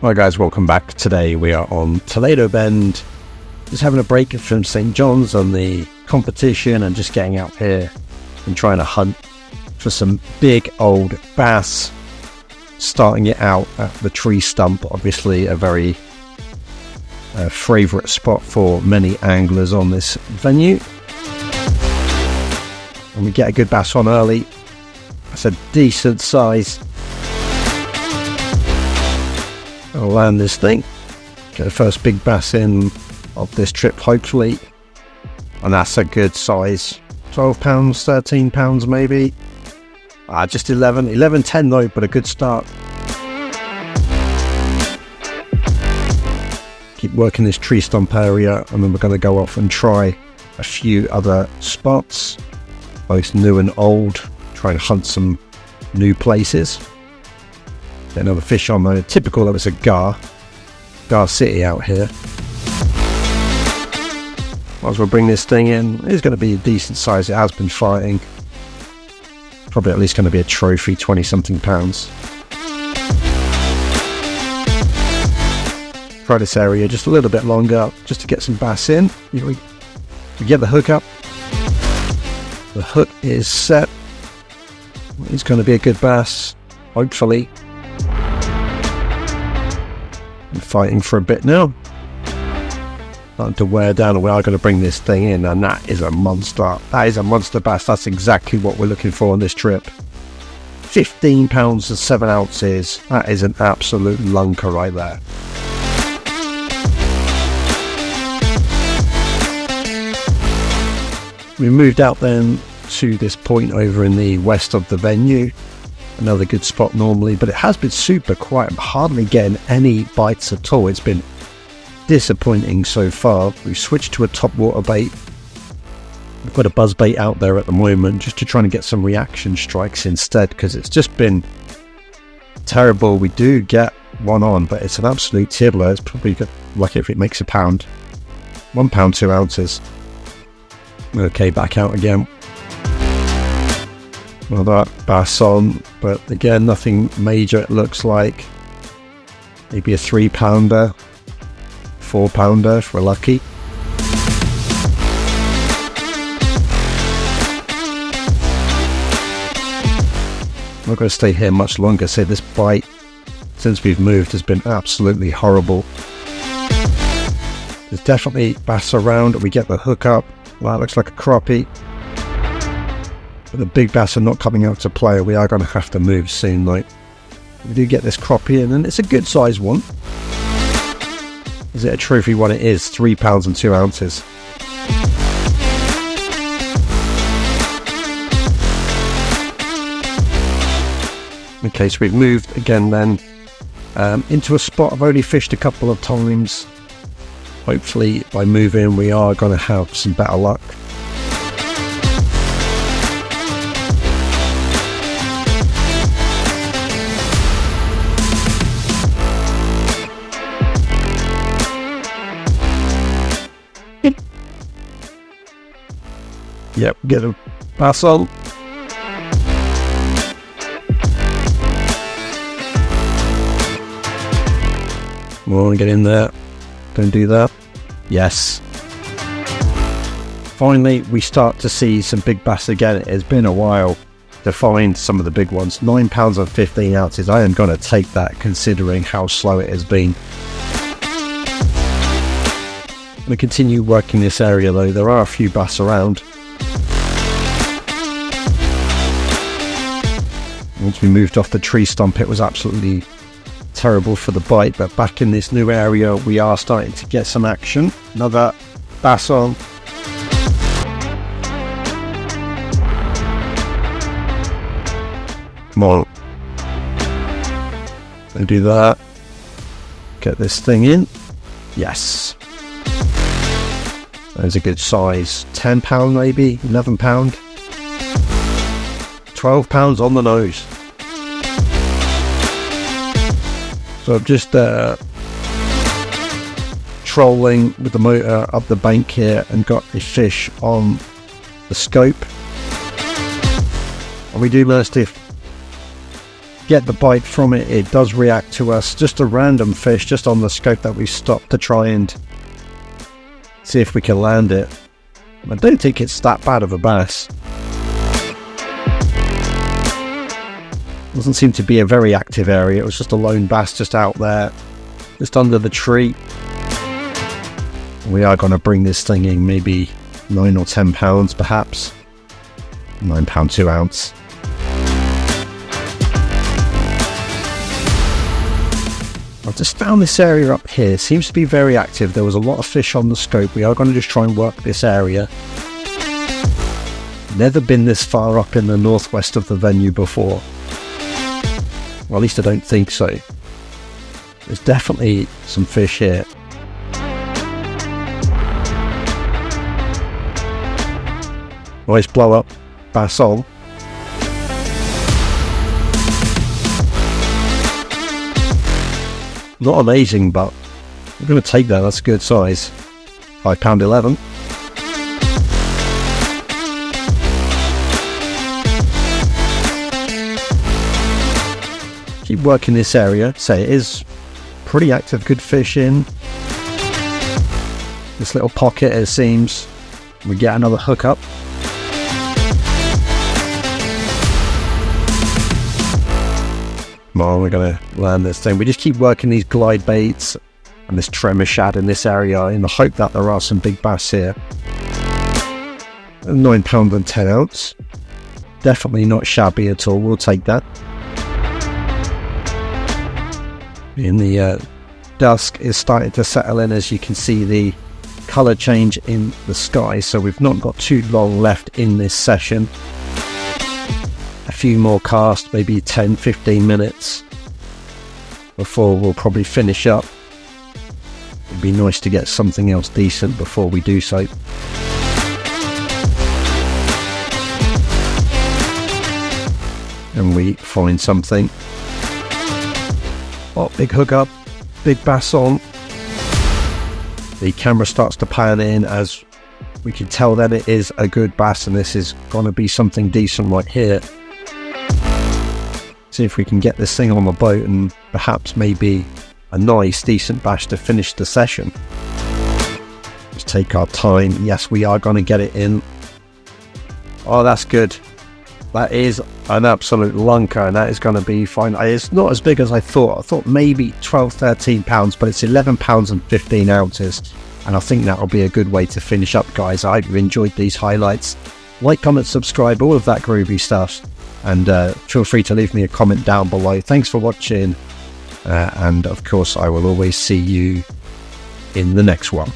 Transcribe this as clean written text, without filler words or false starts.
Hi guys, welcome back. Today we are on Toledo Bend, just having a break from St. John's on the competition and just getting out here and trying to hunt for some big old bass. Starting it out at the tree stump, obviously a very favourite spot for many anglers on this venue. And we get a good bass on early. It's a decent size. I'll land this thing, get the first big bass in of this trip hopefully, and that's a good size, 12 pounds, 13 pounds maybe, just 11, 10 though, but a good start. Keep working this tree stump area, and then we're going to go off and try a few other spots, both new and old, try and hunt some new places. Get another fish on though, typical that it's a Gar City out here. Might as well bring this thing in. It's going to be a decent size, it has been fighting. Probably at least going to be a trophy, 20 something pounds. Try this area just a little bit longer, just to get some bass in. We get the hook up. The hook is set. It's going to be a good bass, hopefully. I'm fighting for a bit now. Starting to wear down, and we are going to bring this thing in, and that is a monster. That is a monster bass. That's exactly what we're looking for on this trip. 15 pounds and 7 ounces. That is an absolute lunker right there. We moved out then to this point over in the west of the venue. Another good spot normally, but it has been super quiet. I'm hardly getting any bites at all. It's been disappointing so far. We've switched to a top water bait. We've got a buzz bait out there at the moment just to try and get some reaction strikes instead, because it's just been terrible. We do get one on, but it's an absolute tiddler. It's probably lucky if it makes a pound. 1 pound 2 ounces. Okay, back out again. Well, that bass on, but again, nothing major it looks like. Maybe a 3 pounder, 4 pounder if we're lucky. I'm not going to stay here much longer. So this bite, since we've moved, has been absolutely horrible. There's definitely bass around. We get the hook up. Well, that looks like a crappie. But the big bass are not coming out to play. We are going to have to move soon. Like, we do get this crappie in, and it's a good size one. Is it a trophy one? It is. 3 pounds and 2 ounces. Okay, so we've moved again then into a spot I've only fished a couple of times. Hopefully by moving we are going to have some better luck. Yep, get a bass on. Come on, get in there. Don't do that. Yes. Finally, we start to see some big bass again. It has been a while to find some of the big ones. 9 pounds and 15 ounces. I am going to take that considering how slow it has been. I'm going to continue working this area though. There are a few bass around. Once we moved off the tree stump, it was absolutely terrible for the bite, but back in this new area we are starting to get some action. Another bass on. Come on. Don't do that. Get this thing in. Yes. That's a good size. 10 pound maybe, 11 pound. 12 pounds on the nose. So I'm just trolling with the motor up the bank here and got a fish on the scope. And we do manage to get the bite from it, it does react to us. Just a random fish just on the scope that we stopped to try and see if we can land it. I don't think it's that bad of a bass. Doesn't seem to be a very active area. It was just a lone bass just out there, just under the tree. We are going to bring this thing in maybe 9 or 10 pounds perhaps. 9 pound 2 ounce. I've just found this area up here. Seems to be very active. There was a lot of fish on the scope. We are going to just try and work this area. Never been this far up in the northwest of the venue before. Well, at least I don't think so. There's definitely some fish here. Nice blow up bass on. Not amazing, but I'm going to take that. That's a good size. £5.11. Keep working this area. Say it is pretty active. Good fish in this little pocket. It seems we get another hook up. Come on, we're going to land this thing. We just keep working these glide baits and this tremor shad in this area in the hope that there are some big bass here. £9 and 10 ounce. Definitely not shabby at all. We'll take that. In the dusk is starting to settle in, as you can see the colour change in the sky, so we've not got too long left in this session. A few more casts, maybe 10-15 minutes before we'll probably finish up. It'd be nice to get something else decent before we do so. And we find something. Oh, big hook up, big bass on. The camera starts to pan in as we can tell that it is a good bass, and this is going to be something decent right here. See if we can get this thing on the boat and perhaps maybe a nice decent bass to finish the session. Just take our time. Yes, we are going to get it in. Oh, that's good. That is an absolute lunker, and that is going to be fine. It's not as big as I thought. I thought maybe 12-13 pounds, but it's 11 pounds and 15 ounces, and I think that'll be a good way to finish up, guys. I hope you've enjoyed these highlights. Like, comment, subscribe, all of that groovy stuff, and feel free to leave me a comment down below. Thanks for watching, and of course I will always see you in the next one.